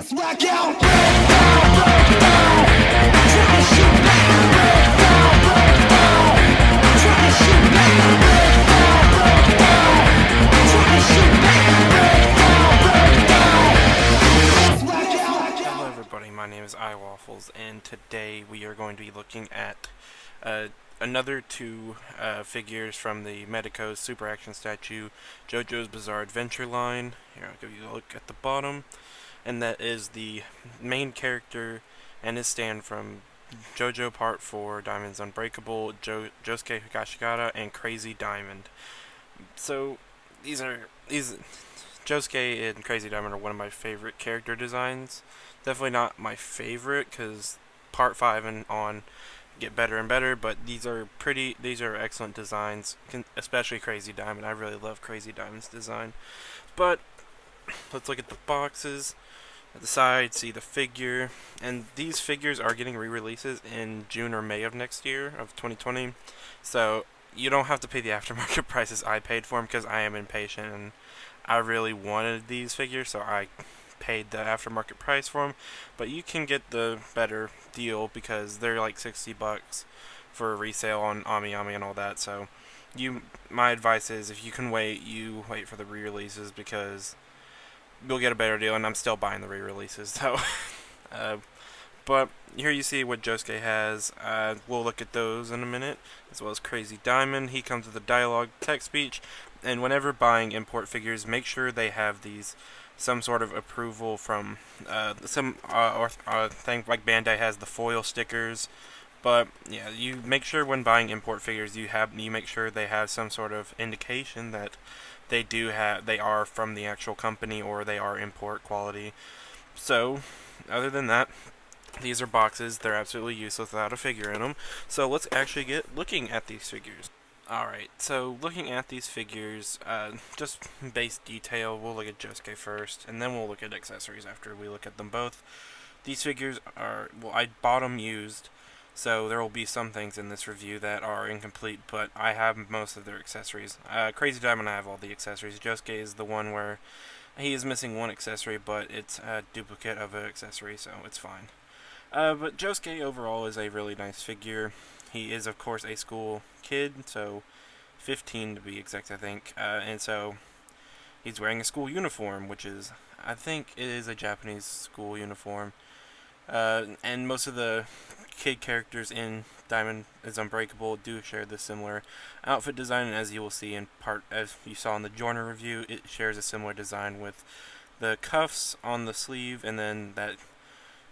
Let's rock out. Break down, break down. Try to shoot back. Break down, break down. Try to shoot back. Break down, break down. Try to shoot back. Break down, break down. Let's rock out. Hello everybody, my name is iWafflez, and today we are going to be looking at another two figures from the Medicos Super Action Statue Jojo's Bizarre Adventure line. Here, I'll give you a look at the bottom, and that is the main character and his stand from Jojo Part 4, Diamond's Unbreakable, Josuke Higashikata, and Crazy Diamond. So, these Josuke and Crazy Diamond are one of my favorite character designs. Definitely not my favorite, because Part 5 and on get better and better, but these are excellent designs, especially Crazy Diamond. I really love Crazy Diamond's design. But let's look at the boxes. At the side, see the figure, and these figures are getting re-releases in June or May of next year, of 2020, so you don't have to pay the aftermarket prices I paid for them, because I am impatient, and I really wanted these figures, so I paid the aftermarket price for them, but you can get the better deal, because they're like $60 for a resale on AmiAmi and all that, so my advice is, if you can wait, you wait for the re-releases, because you'll get a better deal, and I'm still buying the re-releases, so, but here you see what Josuke has. We'll look at those in a minute, as well as Crazy Diamond. He comes with a dialogue text speech, and whenever buying import figures, make sure they have some sort of approval from thing like Bandai has the foil stickers. But yeah, you make sure when buying import figures, you make sure they have some sort of indication that they are from the actual company, or they are import quality. So, other than that, these are boxes. They're absolutely useless without a figure in them. So let's actually get looking at these figures. Alright, so looking at these figures, just base detail, we'll look at Josuke first, and then we'll look at accessories after we look at them both. These figures are, well, I bought them used, so there will be some things in this review that are incomplete, but I have most of their accessories. Crazy Diamond, I have all the accessories. Josuke is the one where he is missing one accessory, but it's a duplicate of an accessory, so it's fine. But Josuke overall is a really nice figure. He is, of course, a school kid, so 15 to be exact, I think. And so he's wearing a school uniform, which is, I think it is a Japanese school uniform. And most of the kid characters in Diamond is Unbreakable do share this similar outfit design, and as you will see as you saw in the Journer review, it shares a similar design with the cuffs on the sleeve, and then that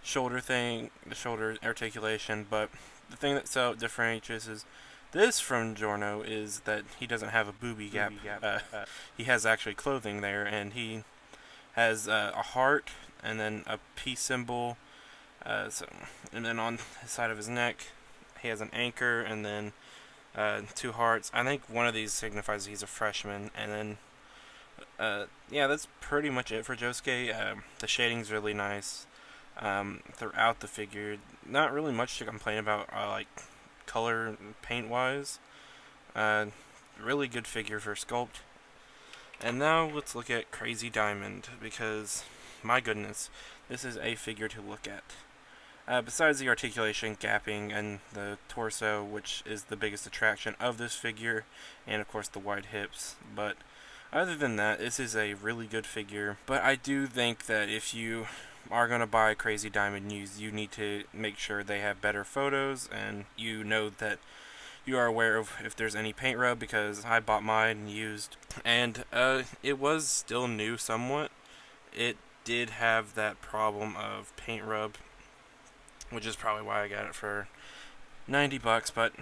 shoulder thing, the shoulder articulation. But the thing that differentiates is this from Giorno is that he doesn't have a booby gap. He has actually clothing there, and he has a heart and then a peace symbol. And then on the side of his neck, he has an anchor and then two hearts. I think one of these signifies he's a freshman. And then, yeah, that's pretty much it for Josuke. The shading's really nice throughout the figure. Not really much to complain about, like color paint wise. Really good figure for sculpt. And now let's look at Crazy Diamond, because my goodness, this is a figure to look at. Besides the articulation, gapping, and the torso, which is the biggest attraction of this figure, and of course the wide hips, but other than that, this is a really good figure. But I do think that if you are going to buy Crazy Diamond used, you need to make sure they have better photos, and you know that you are aware of if there's any paint rub, because I bought mine used, and it was still new somewhat. It did have that problem of paint rub, which is probably why I got it for $90, but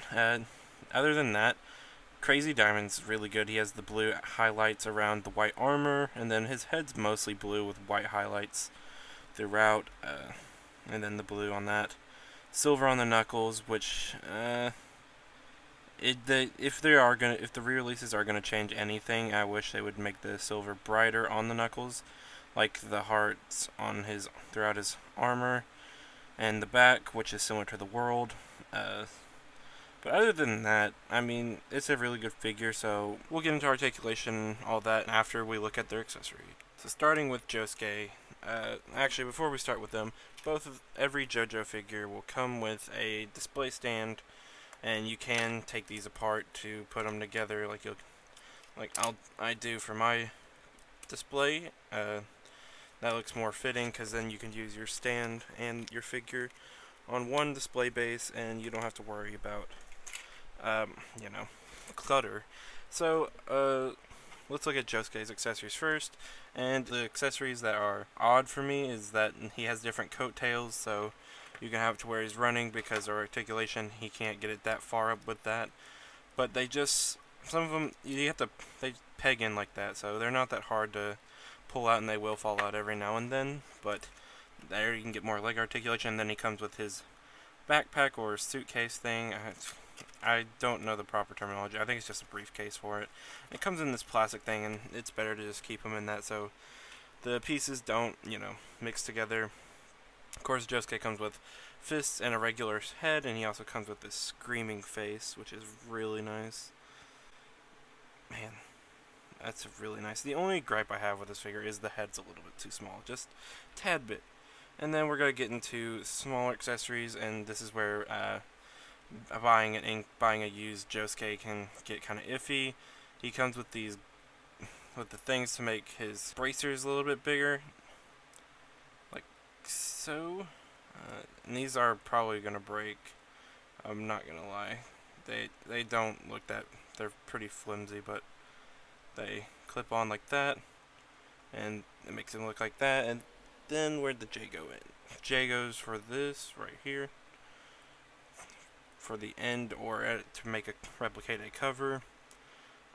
other than that, Crazy Diamond's really good. He has the blue highlights around the white armor, and then his head's mostly blue with white highlights throughout, and then the blue on that. Silver on the knuckles, which if the re-releases are gonna change anything, I wish they would make the silver brighter on the knuckles, like the hearts on throughout his armor, and the back, which is similar to the world. But other than that, I mean, it's a really good figure, so we'll get into articulation, all that, after we look at their accessory. So starting with Josuke, Actually, before we start with them, every JoJo figure will come with a display stand, and you can take these apart to put them together, I do for my display. That looks more fitting because then you can use your stand and your figure on one display base, and you don't have to worry about, you know, clutter. So, let's look at Josuke's accessories first. And the accessories that are odd for me is that he has different coattails, so you can have it to where he's running because of articulation. He can't get it that far up with that. But some of them, they peg in like that, so they're not that hard to pull out, and they will fall out every now and then. But there you can get more leg articulation. And then he comes with his backpack or suitcase thing. I don't know the proper terminology. I think it's just a briefcase for it. It comes in this plastic thing, and it's better to just keep them in that so the pieces don't, mix together. Of course, Josuke comes with fists and a regular head, and he also comes with this screaming face, which is really nice. Man, that's really nice. The only gripe I have with this figure is the head's a little bit too small, just a tad bit. And then we're going to get into smaller accessories, and this is where buying a used Josuke can get kind of iffy. He comes with the things to make his bracers a little bit bigger, like so. And these are probably gonna break. I'm not gonna lie. They don't look that. They're pretty flimsy, but they clip on like that, and it makes them look like that. And then where'd the J go in? J goes for this right here, for the end or to replicate a cover.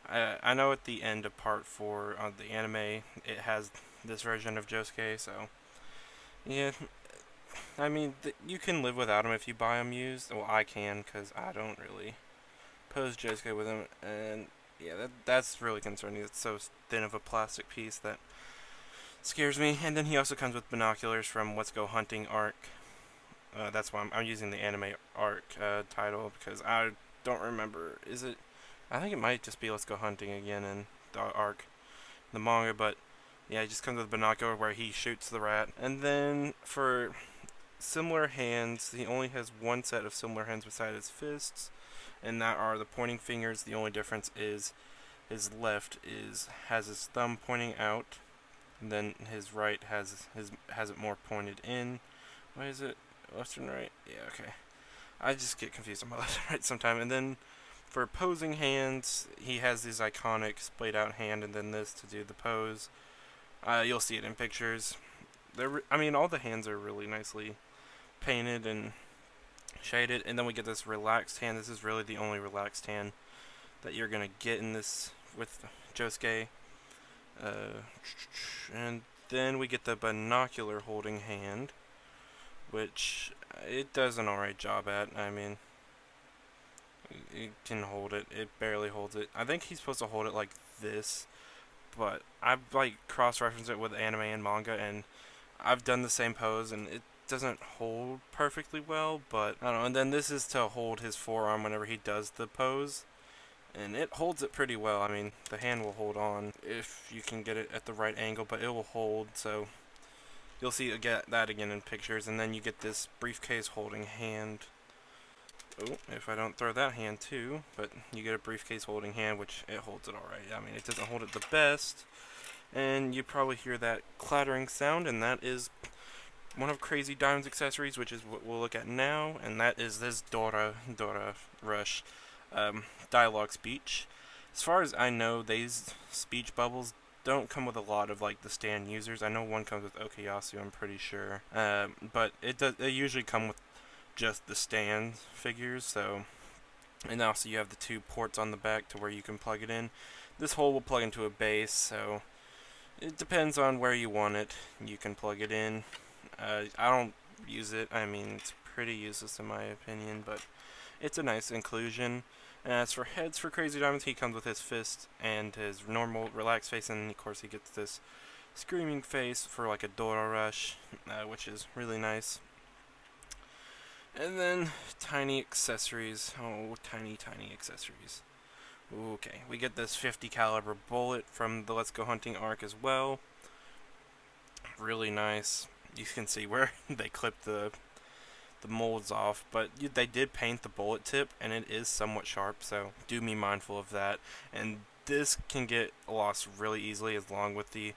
I know at the end of part 4 on the anime, it has this version of Josuke, so yeah. I mean, you can live without them if you buy them used. Well, I can, because I don't really pose Josuke with them, and yeah, that's really concerning. It's so thin of a plastic piece that scares me. And then he also comes with binoculars from Let's Go Hunting arc. That's why I'm using the anime arc title, because I don't remember. I think it might just be Let's Go Hunting again in the arc, the manga, but yeah, he just comes with a binocular where he shoots the rat. And then for similar hands, he only has one set of similar hands beside his fists, and that are the pointing fingers. The only difference is his left has his thumb pointing out, and then his right has it more pointed in. What is it? Left and right? Yeah, okay. I just get confused on my left and right sometimes. And then for posing hands, he has this iconic splayed out hand, and then this to do the pose. You'll see it in pictures. All the hands are really nicely painted and shaded. And then we get this relaxed hand. This is really the only relaxed hand that you're gonna get in this with Josuke. And then we get the binocular holding hand, which it does an alright job at. I mean, it can hold it. It barely holds it. I think he's supposed to hold it like this, but I've cross-referenced it with anime and manga, and I've done the same pose, and it doesn't hold perfectly well, but I don't know. And then this is to hold his forearm whenever he does the pose, and it holds it pretty well. I mean, the hand will hold on if you can get it at the right angle, but it will hold, so you'll see that again in pictures. And then you get this briefcase holding hand. Oh, if I don't throw that hand too, but you get a briefcase holding hand, which it holds it alright. I mean, it doesn't hold it the best, and you probably hear that clattering sound, and that is one of Crazy Diamond's accessories, which is what we'll look at now, and that is this Dora Rush dialogue speech. As far as I know, these speech bubbles don't come with a lot of the stand users. I know one comes with Okuyasu, I'm pretty sure, but they usually come with just the stand figures. So, and also you have the 2 ports on the back to where you can plug it in. This hole will plug into a base, so it depends on where you want it. You can plug it in. I don't use it. I mean, it's pretty useless in my opinion, but it's a nice inclusion. And as for heads for Crazy Diamonds, he comes with his fist and his normal relaxed face, and of course he gets this screaming face for a Dora Rush, which is really nice. And then tiny accessories. Oh, tiny accessories. Okay, we get this 50 caliber bullet from the Let's Go Hunting arc as well. Really nice. You can see where they clipped the molds off, but they did paint the bullet tip, and it is somewhat sharp, so do be mindful of that. And this can get lost really easily along with the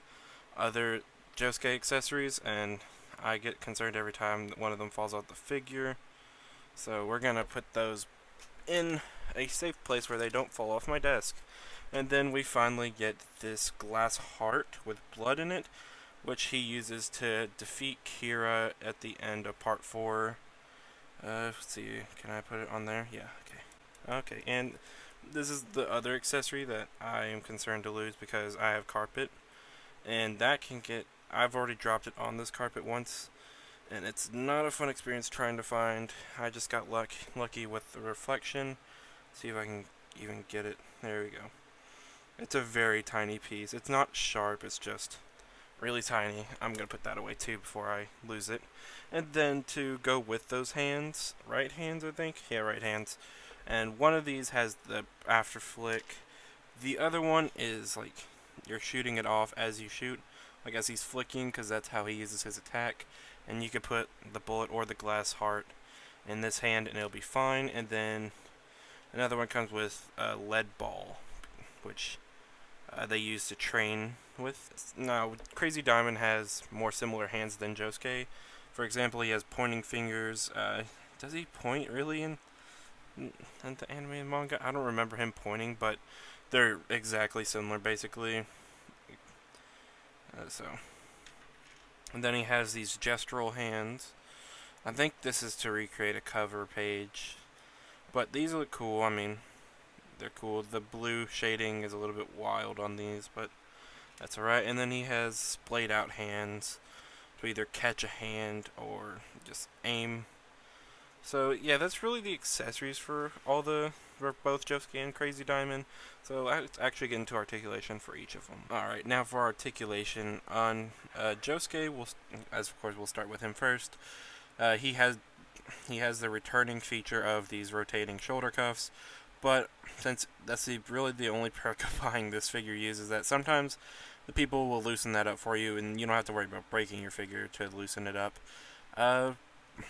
other Josuke accessories, and I get concerned every time that one of them falls out the figure. So we're gonna put those in a safe place where they don't fall off my desk. And then we finally get this glass heart with blood in it, which he uses to defeat Kira at the end of part 4. Let's see, can I put it on there? Yeah, okay. Okay, and this is the other accessory that I am concerned to lose because I have carpet, and that can get. I've already dropped it on this carpet once, and it's not a fun experience trying to find. I just got lucky with the reflection. See if I can even get it. There we go. It's a very tiny piece. It's not sharp, it's just really tiny. I'm going to put that away too before I lose it. And then to go with those hands, right hands I think? Yeah, right hands. And one of these has the after flick. The other one is like you're shooting it off as you shoot, like as he's flicking, because that's how he uses his attack. And you could put the bullet or the glass heart in this hand and it'll be fine. And then another one comes with a lead ball, which they use to train with. Now, Crazy Diamond has more similar hands than Josuke. For example, he has pointing fingers. Does he point really in the anime and manga? I don't remember him pointing, but they're exactly similar, basically. So, and then he has these gestural hands. I think this is to recreate a cover page, but these look cool. I mean, they're cool. The blue shading is a little bit wild on these, but that's alright. And then he has splayed out hands to either catch a hand or just aim. So yeah, that's really the accessories for both Josuke and Crazy Diamond. So let's actually get into articulation for each of them. Alright, now for articulation on Josuke, of course we'll start with him first. He has the returning feature of these rotating shoulder cuffs, but since that's really the only perk of buying this figure uses that sometimes the people will loosen that up for you, and you don't have to worry about breaking your figure to loosen it up.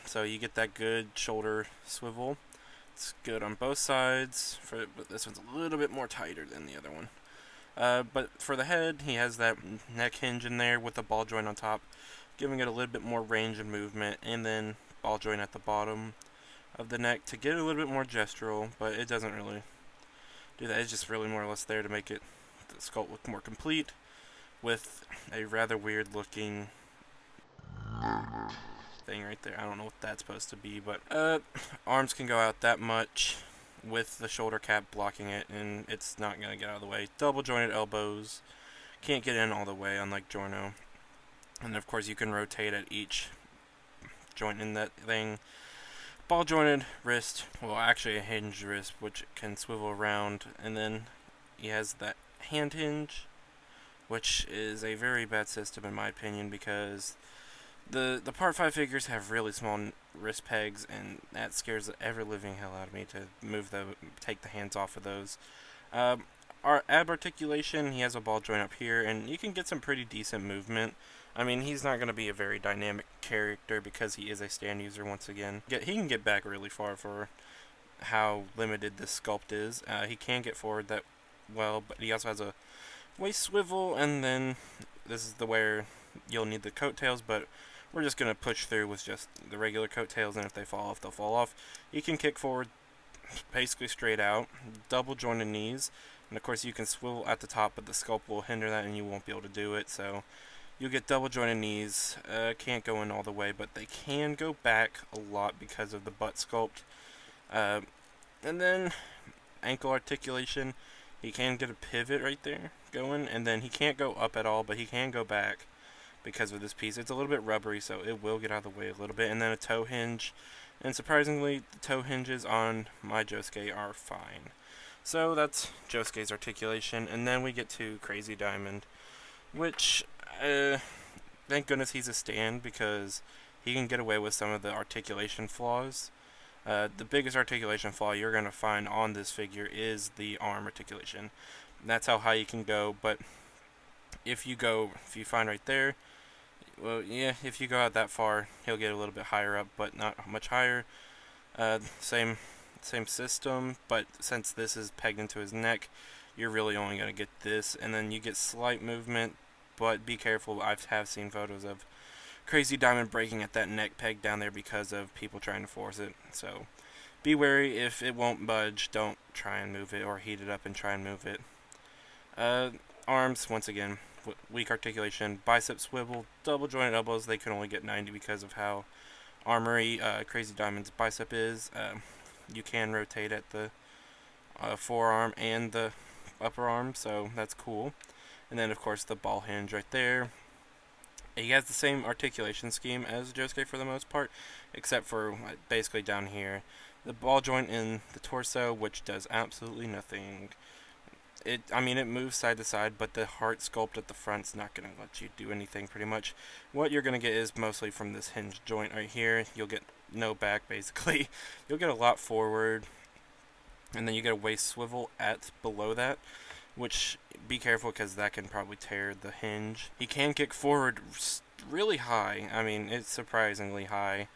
So you get that good shoulder swivel. It's good on both sides, but this one's a little bit more tighter than the other one. But for the head, he has that neck hinge in there with the ball joint on top, giving it a little bit more range of movement, and then ball joint at the bottom of the neck to get a little bit more gestural, but it doesn't really do that. It's just really more or less there to make the sculpt look more complete with a rather weird looking thing right there. I don't know what that's supposed to be, but arms can go out that much with the shoulder cap blocking it, and it's not going to get out of the way. Double jointed elbows, can't get in all the way unlike Giorno. And of course you can rotate at each joint in that thing. Ball jointed wrist, well actually a hinged wrist, which can swivel around, and then he has that hand hinge, which is a very bad system in my opinion, because the part 5 figures have really small wrist pegs, and that scares the ever living hell out of me to take the hands off of those. Our ab articulation, he has a ball joint up here, and you can get some pretty decent movement. I mean, he's not going to be a very dynamic character because he is a stand user once again. He can get back really far for how limited this sculpt is. He can get forward that well, but he also has a waist swivel, and then this is where you'll need the coattails, but we're just going to push through with just the regular coattails, and if they fall off, they'll fall off. He can kick forward basically straight out, double jointed knees, and of course you can swivel at the top, but the sculpt will hinder that and you won't be able to do it, so you'll get double jointed knees. Can't go in all the way, but they can go back a lot because of the butt sculpt. And then ankle articulation, he can get a pivot right there going, and then he can't go up at all, but he can go back because of this piece. It's a little bit rubbery, so it will get out of the way a little bit. And then a toe hinge, and surprisingly, the toe hinges on my Josuke are fine. So that's Josuke's articulation, and then we get to Crazy Diamond, which, thank goodness he's a stand, because he can get away with some of the articulation flaws. The biggest articulation flaw you're going to find on this figure is the arm articulation. That's how high you can go, but if you find right there, well, yeah, if you go out that far, he'll get a little bit higher up, but not much higher. Same system, but since this is pegged into his neck, you're really only going to get this, and then you get slight movement, but be careful. I have seen photos of Crazy Diamond breaking at that neck peg down there because of people trying to force it, so be wary. If it won't budge, don't try and move it, or heat it up and try and move it. Uh, Arms, once again, weak articulation, bicep swivel, double jointed elbows, they can only get 90 because of how armory Crazy Diamond's bicep is. You can rotate at the forearm and the upper arm, so that's cool. And then, of course, the ball hinge right there. He has the same articulation scheme as Josuke for the most part, except for basically down here. The ball joint in the torso, which does absolutely nothing. It moves side to side, but the heart sculpt at the front's not going to let you do anything pretty much. What you're going to get is mostly from this hinge joint right here. You'll get no back, basically. You'll get a lot forward, and then you get a waist swivel at below that, which, be careful because that can probably tear the hinge. He can kick forward really high. It's surprisingly high.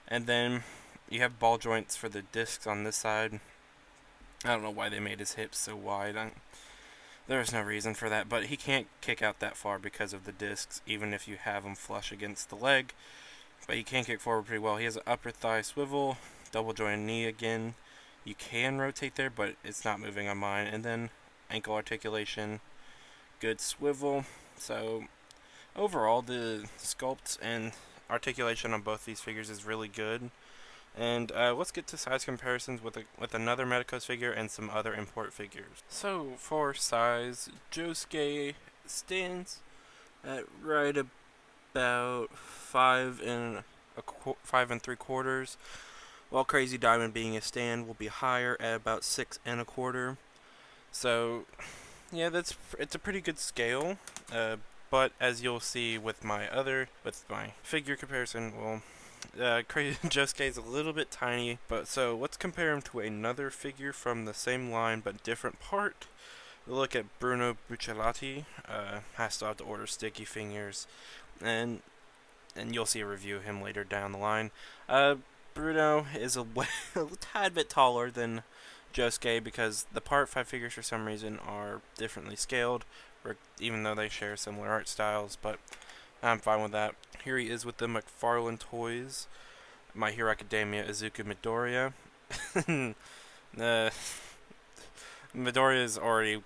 And then you have ball joints for the discs on this side. I don't know why they made his hips so wide. There's no reason for that, but he can't kick out that far because of the discs, even if you have him flush against the leg. But he can kick forward pretty well. He has an upper thigh swivel, double jointed knee again. You can rotate there, but it's not moving on mine. And then ankle articulation, good swivel. So overall, the sculpt and articulation on both these figures is really good. And let's get to size comparisons with another Medicos figure and some other import figures. So for size, Josuke stands at right about 5 3/4, while Crazy Diamond, being a stand, will be higher at about 6 1/4. So yeah, it's a pretty good scale. But as you'll see with my figure comparison, well, Crazy Josuke is a little bit tiny, but so let's compare him to another figure from the same line but different part. We'll look at Bruno Bucciolati. Has to have to order sticky fingers, and you'll see a review of him later down the line. Bruno is a tad bit taller than Josuke because the Part 5 figures for some reason are differently scaled, even though they share similar art styles, but I'm fine with that. Here he is with the McFarlane Toys, My Hero Academia Izuku Midoriya. Midoriya is already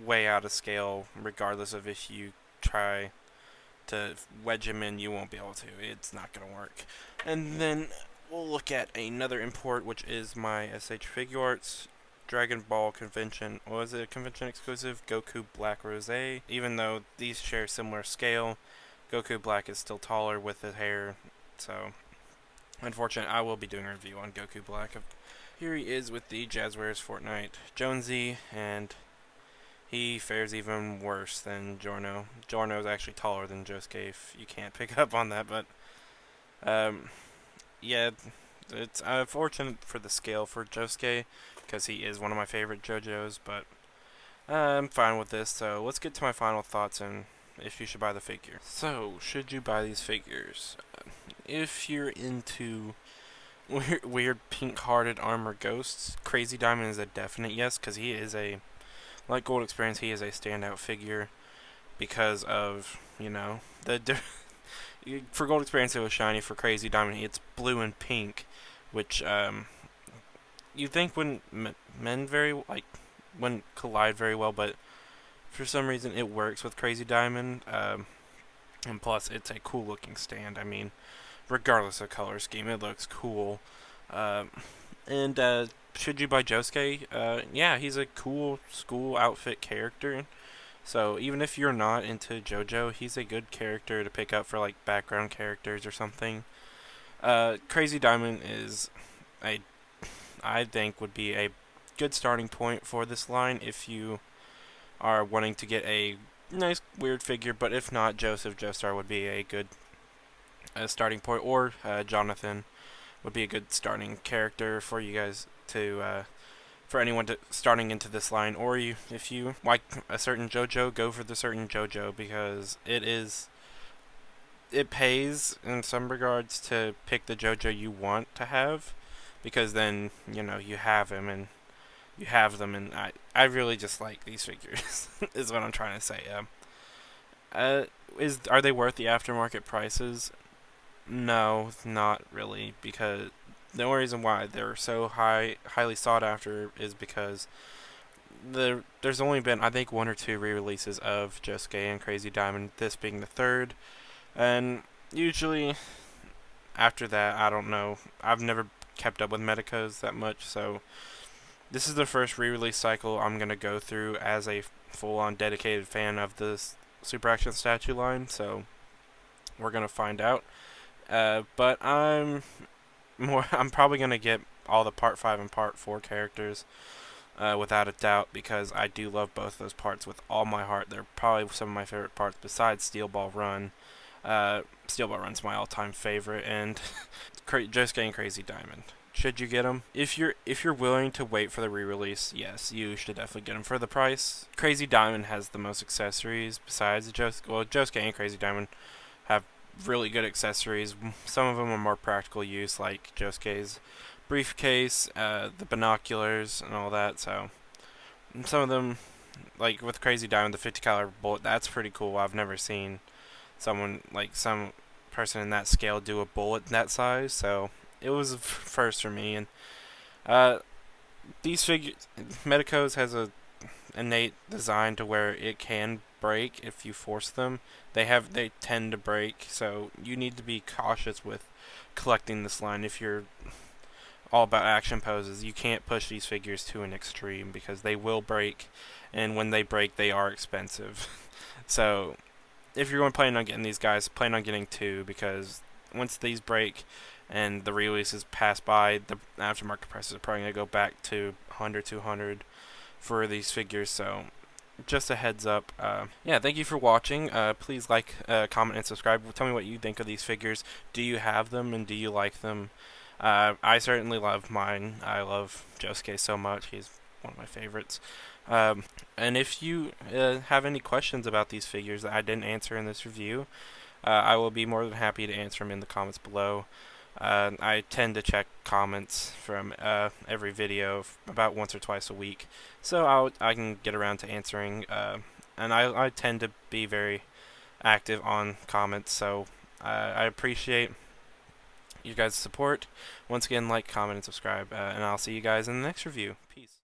way out of scale, regardless of if you try to wedge him in, you won't be able to. It's not going to work. And then we'll look at another import, which is my SH Figuarts Dragon Ball Convention. Was it a convention exclusive? Goku Black Rose. Even though these share similar scale, Goku Black is still taller with his hair, so unfortunate. I will be doing a review on Goku Black. Here he is with the Jazzwares Fortnite Jonesy, and he fares even worse than Giorno. Giorno is actually taller than Josuke, if you can't pick up on that, but yeah, it's unfortunate for the scale for Josuke, because he is one of my favorite JoJos, but I'm fine with this. So let's get to my final thoughts and if you should buy the figure. So, should you buy these figures? If you're into weird pink-hearted armor ghosts, Crazy Diamond is a definite yes, because he is like Gold Experience, he is a standout figure because of, for Gold Experience it was shiny, for Crazy Diamond it's blue and pink, which you think wouldn't wouldn't collide very well, but for some reason it works with Crazy Diamond, and plus it's a cool looking stand. Regardless of color scheme, it looks cool. And should you buy Josuke? Yeah, he's a cool school outfit character. So even if you're not into JoJo, he's a good character to pick up for like background characters or something. Crazy Diamond is I think would be a good starting point for this line if you are wanting to get a nice weird figure, but if not, Joseph Joestar would be a good starting point, or Jonathan would be a good starting character for you guys to for anyone starting into this line, or if you like a certain JoJo, go for the certain JoJo, because it is it pays in some regards to pick the JoJo you want to have, because then you have him and you have them, and I really just like these figures. Is what I'm trying to say. Uh, are they worth the aftermarket prices? No, not really, because the only reason why they're so highly sought after is because there's only been, I think, one or two re-releases of Josuke and Crazy Diamond, this being the third, and usually after that, I don't know. I've never kept up with Medicos that much, so this is the first re-release cycle I'm gonna go through as a full-on dedicated fan of this Super Action statue line. So we're gonna find out. But I'm probably gonna get all the Part 5 and Part 4 characters, without a doubt, because I do love both those parts with all my heart. They're probably some of my favorite parts besides Steel Ball Run. Steel Ball Run's my all-time favorite, and Josuke and Crazy Diamond. Should you get them? If you're willing to wait for the re-release, yes, you should definitely get them for the price. Crazy Diamond has the most accessories besides Josuke. Well, Josuke and Crazy Diamond have really good accessories. Some of them are more practical use, like Josuke's briefcase, the binoculars, and all that. So some of them, like with Crazy Diamond, the 50 caliber bullet, that's pretty cool. I've never seen some person in that scale do a bullet that size, so it was a first for me. And these figures, Medicos has a innate design to where it can break if you force them. They tend to break, so you need to be cautious with collecting this line. If you're all about action poses, you can't push these figures to an extreme because they will break, and when they break, they are expensive. So if you're going to plan on getting these guys, plan on getting two, because once these break and the releases pass by, the aftermarket prices are probably going to go back to 100, 200 for these figures. So just a heads up. Yeah, thank you for watching. Please like, comment, and subscribe. Tell me what you think of these figures. Do you have them, and do you like them? I certainly love mine. I love Josuke so much. He's one of my favorites. And if you have any questions about these figures that I didn't answer in this review, I will be more than happy to answer them in the comments below. I tend to check comments from every video about once or twice a week, so I can get around to answering. And I tend to be very active on comments, so I appreciate you guys' support. Once again, like, comment, and subscribe, and I'll see you guys in the next review. Peace.